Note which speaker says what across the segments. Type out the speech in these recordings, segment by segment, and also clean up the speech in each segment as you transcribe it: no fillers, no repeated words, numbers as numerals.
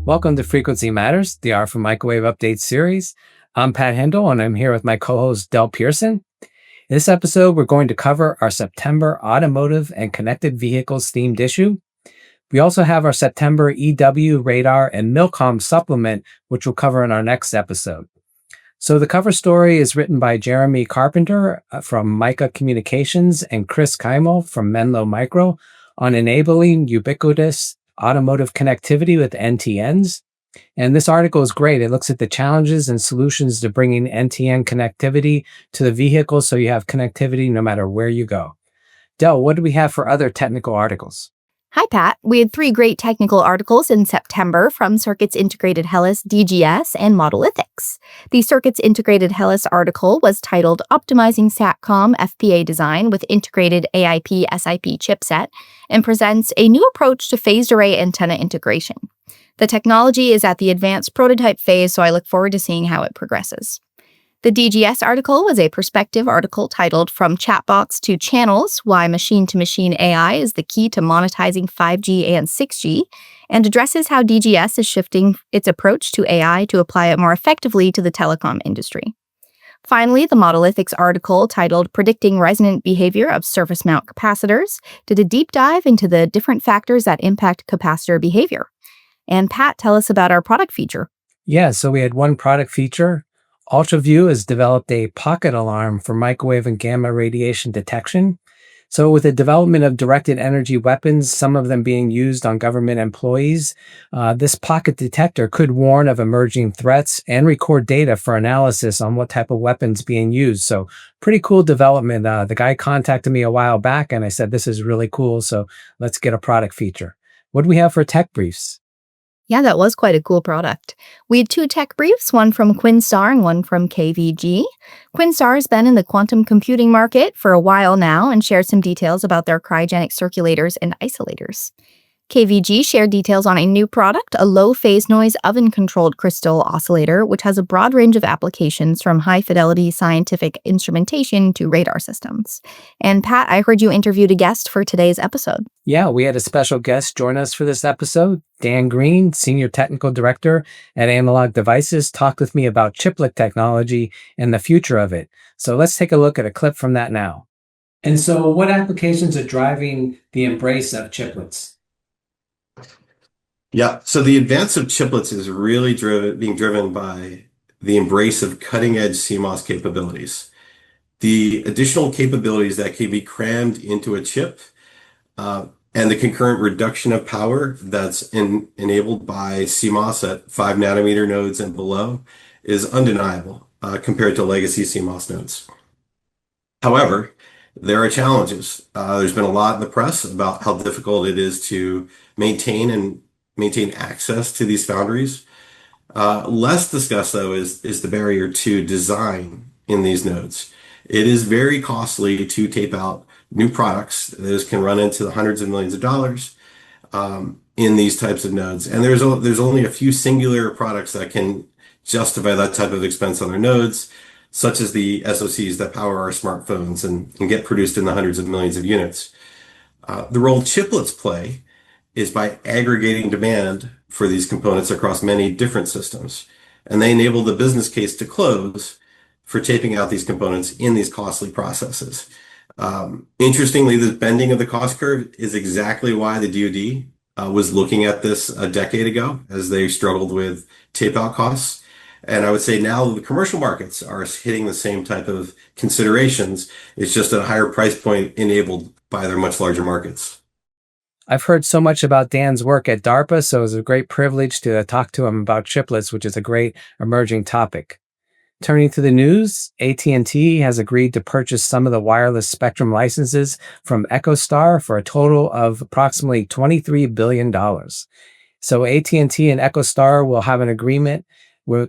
Speaker 1: Welcome to Frequency Matters, the R for Microwave Update series. I'm Pat Hendel, and I'm here with my co-host Del Pearson. In this episode, we're going to cover our September Automotive and Connected Vehicles themed issue. We also have our September EW, Radar, and Milcom supplement, which we'll cover in our next episode. So the cover story is written by Jeremy Carpenter from Mica Communications and Chris Keimel from Menlo Micro on enabling ubiquitous automotive connectivity with NTNs. And this article is great. It looks at the challenges and solutions to bringing NTN connectivity to the vehicle so you have connectivity no matter where you go. Del, what do we have for other technical articles?
Speaker 2: Hi, Pat. We had 3 great technical articles in September from Circuits Integrated Hellas, DGS, and Modelithics. The Circuits Integrated Hellas article was titled Optimizing SATCOM FPA Design with Integrated AIP-SIP Chipset and presents a new approach to phased array antenna integration. The technology is at the advanced prototype phase, so I look forward to seeing how it progresses. The DGS article was a perspective article titled From Chatbots to Channels, Why Machine-to-Machine AI is the Key to Monetizing 5G and 6G, and addresses how DGS is shifting its approach to AI to apply it more effectively to the telecom industry. Finally, the Modelithics article titled Predicting Resonant Behavior of Surface Mount Capacitors did a deep dive into the different factors that impact capacitor behavior. And Pat, tell us about our product feature.
Speaker 1: Yeah, so we had one product feature. UltraView has developed a pocket alarm for microwave and gamma radiation detection. So with the development of directed energy weapons, some of them being used on government employees, this pocket detector could warn of emerging threats and record data for analysis on what type of weapons being used. So pretty cool development. The guy contacted me a while back and I said, this is really cool. So let's get a product feature. What do we have for tech briefs?
Speaker 2: Yeah, that was quite a cool product. We had 2 tech briefs, one from Quinstar and one from KVG. Quinstar has been in the quantum computing market for a while now and shared some details about their cryogenic circulators and isolators. KVG shared details on a new product, a low-phase noise oven-controlled crystal oscillator, which has a broad range of applications from high-fidelity scientific instrumentation to radar systems. And Pat, I heard you interviewed a guest for today's episode.
Speaker 1: Yeah, we had a special guest join us for this episode. Dan Green, Senior Technical Director at Analog Devices, talked with me about chiplet technology and the future of it. So let's take a look at a clip from that now. And so what applications are driving the embrace of chiplets?
Speaker 3: Yeah, so the advance of chiplets is really being driven by the embrace of cutting-edge CMOS capabilities. The additional capabilities that can be crammed into a chip and the concurrent reduction of power that's enabled by CMOS at 5 nanometer nodes and below is undeniable compared to legacy CMOS nodes. However, there are challenges. There's been a lot in the press about how difficult it is to maintain access to these foundries. Less discussed, though, is the barrier to design in these nodes. It is very costly to tape out new products. Those can run into the hundreds of millions of dollars in these types of nodes. And there's only a few singular products that can justify that type of expense on their nodes, such as the SoCs that power our smartphones and get produced in the hundreds of millions of units. The role chiplets play is by aggregating demand for these components across many different systems. And they enable the business case to close for taping out these components in these costly processes. Interestingly, the bending of the cost curve is exactly why the DoD was looking at this a decade ago as they struggled with tape out costs. And I would say now the commercial markets are hitting the same type of considerations. It's just at a higher price point enabled by their much larger markets.
Speaker 1: I've heard so much about Dan's work at DARPA, so it was a great privilege to talk to him about chiplets, which is a great emerging topic. Turning to the news, AT&T has agreed to purchase some of the wireless spectrum licenses from EchoStar for a total of approximately $23 billion. So AT&T and EchoStar will have an agreement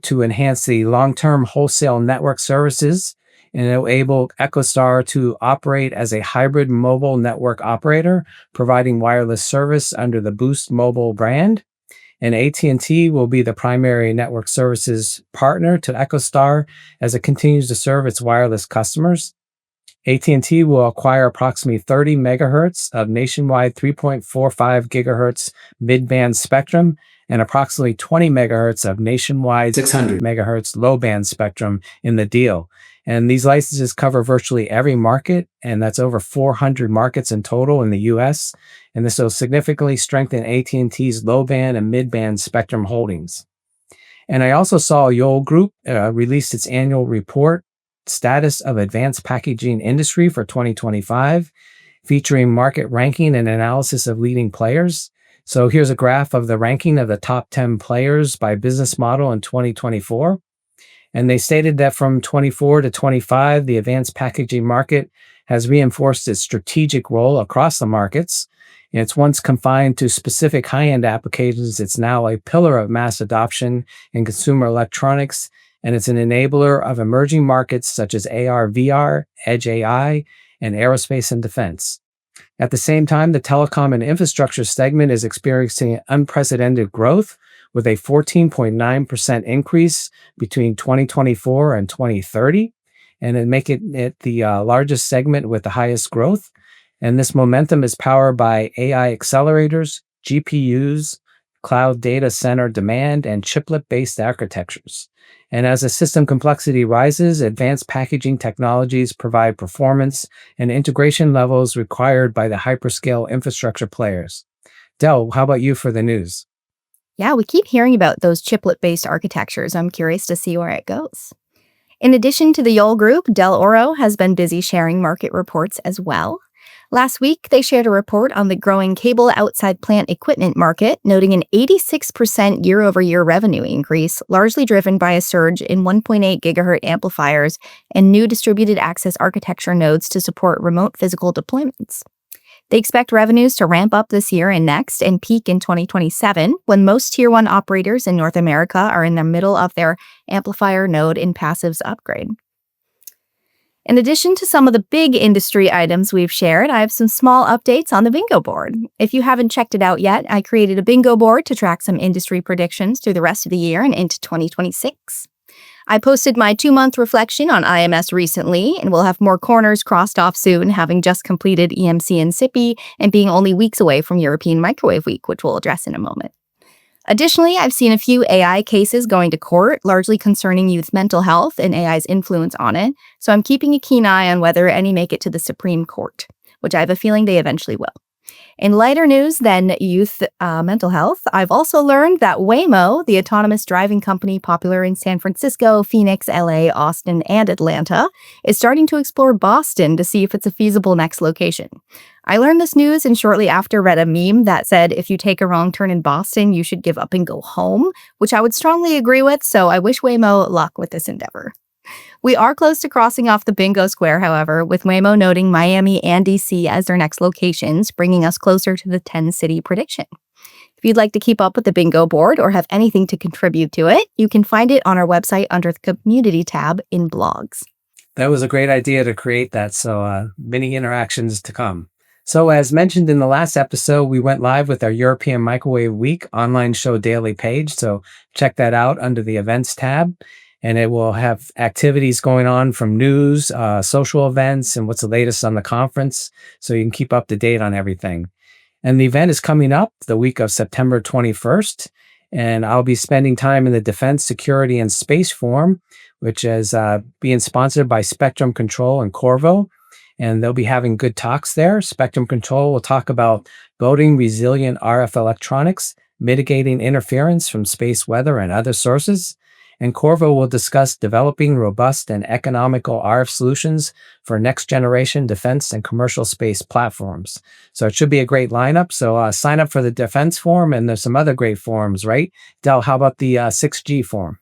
Speaker 1: to enhance the long-term wholesale network services and enable EchoStar to operate as a hybrid mobile network operator, providing wireless service under the Boost Mobile brand. And AT&T will be the primary network services partner to EchoStar as it continues to serve its wireless customers. AT&T will acquire approximately 30 megahertz of nationwide 3.45 gigahertz mid-band spectrum and approximately 20 megahertz of nationwide 600 megahertz low-band spectrum in the deal. And these licenses cover virtually every market, and that's over 400 markets in total in the US. And this will significantly strengthen AT&T's low-band and mid-band spectrum holdings. And I also saw Yole Group released its annual report, Status of Advanced Packaging Industry for 2025, featuring market ranking and analysis of leading players. So here's a graph of the ranking of the top 10 players by business model in 2024. And they stated that from 24 to 25, the advanced packaging market has reinforced its strategic role across the markets. It's once confined to specific high-end applications. It's now a pillar of mass adoption in consumer electronics, and it's an enabler of emerging markets such as AR, VR, Edge AI, and aerospace and defense. At the same time, the telecom and infrastructure segment is experiencing unprecedented growth with a 14.9% increase between 2024 and 2030, and it making it the largest segment with the highest growth. And this momentum is powered by AI accelerators, GPUs, cloud data center demand, and chiplet-based architectures. And as the system complexity rises, advanced packaging technologies provide performance and integration levels required by the hyperscale infrastructure players. Del, how about you for the news?
Speaker 2: Yeah, we keep hearing about those chiplet-based architectures. I'm curious to see where it goes. In addition to the Yole Group, Del Oro has been busy sharing market reports as well. Last week, they shared a report on the growing cable outside plant equipment market, noting an 86% year-over-year revenue increase, largely driven by a surge in 1.8 gigahertz amplifiers and new distributed access architecture nodes to support remote physical deployments. They expect revenues to ramp up this year and next and peak in 2027, when most Tier 1 operators in North America are in the middle of their amplifier node and passives upgrade. In addition to some of the big industry items we've shared, I have some small updates on the bingo board. If you haven't checked it out yet, I created a bingo board to track some industry predictions through the rest of the year and into 2026. I posted my 2-month reflection on IMS recently, and we'll have more corners crossed off soon, having just completed EMC and SIPI and being only weeks away from European Microwave Week, which we'll address in a moment. Additionally, I've seen a few AI cases going to court, largely concerning youth mental health and AI's influence on it, so I'm keeping a keen eye on whether any make it to the Supreme Court, which I have a feeling they eventually will. In lighter news than youth mental health, I've also learned that Waymo, the autonomous driving company popular in San Francisco, Phoenix, LA, Austin, and Atlanta, is starting to explore Boston to see if it's a feasible next location. I learned this news and shortly after read a meme that said if you take a wrong turn in Boston, you should give up and go home, which I would strongly agree with, so I wish Waymo luck with this endeavor. We are close to crossing off the bingo square, however, with Waymo noting Miami and DC as their next locations, bringing us closer to the 10-city prediction. If you'd like to keep up with the bingo board or have anything to contribute to it, you can find it on our website under the Community tab in Blogs.
Speaker 1: That was a great idea to create that, so many interactions to come. So as mentioned in the last episode, we went live with our European Microwave Week online show daily page, so check that out under the Events tab. And it will have activities going on from news, social events, and what's the latest on the conference, so you can keep up to date on everything. And the event is coming up the week of September 21st, and I'll be spending time in the Defense, Security, and Space Forum, which is being sponsored by Spectrum Control and Corvo, and they'll be having good talks there. Spectrum Control will talk about building resilient RF electronics, mitigating interference from space weather and other sources. And Corvo will discuss developing robust and economical RF solutions for next-generation defense and commercial space platforms. So it should be a great lineup. So sign up for the Defense Forum, and there's some other great forums, right? Del, how about the 6G Forum?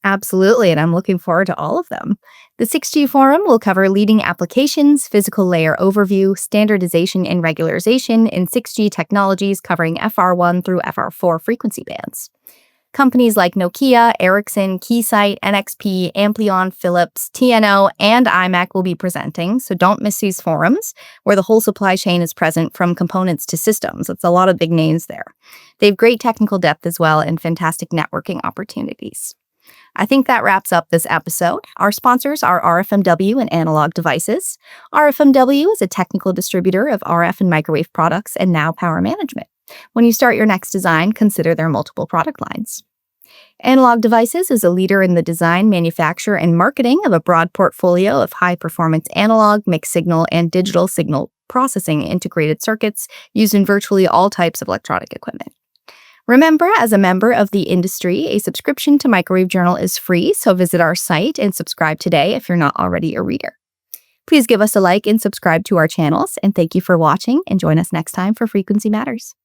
Speaker 2: Absolutely, and I'm looking forward to all of them. The 6G Forum will cover leading applications, physical layer overview, standardization and regularization in 6G technologies covering FR1 through FR4 frequency bands. Companies like Nokia, Ericsson, Keysight, NXP, Amplion, Philips, TNO, and IMAC will be presenting, so don't miss these forums, where the whole supply chain is present from components to systems. It's a lot of big names there. They have great technical depth as well and fantastic networking opportunities. I think that wraps up this episode. Our sponsors are RFMW and Analog Devices. RFMW is a technical distributor of RF and microwave products and now power management. When you start your next design, consider their multiple product lines. Analog Devices is a leader in the design, manufacture, and marketing of a broad portfolio of high-performance analog, mixed signal, and digital signal processing integrated circuits used in virtually all types of electronic equipment. Remember, as a member of the industry, a subscription to Microwave Journal is free, so visit our site and subscribe today if you're not already a reader. Please give us a like and subscribe to our channels, and thank you for watching, and join us next time for Frequency Matters.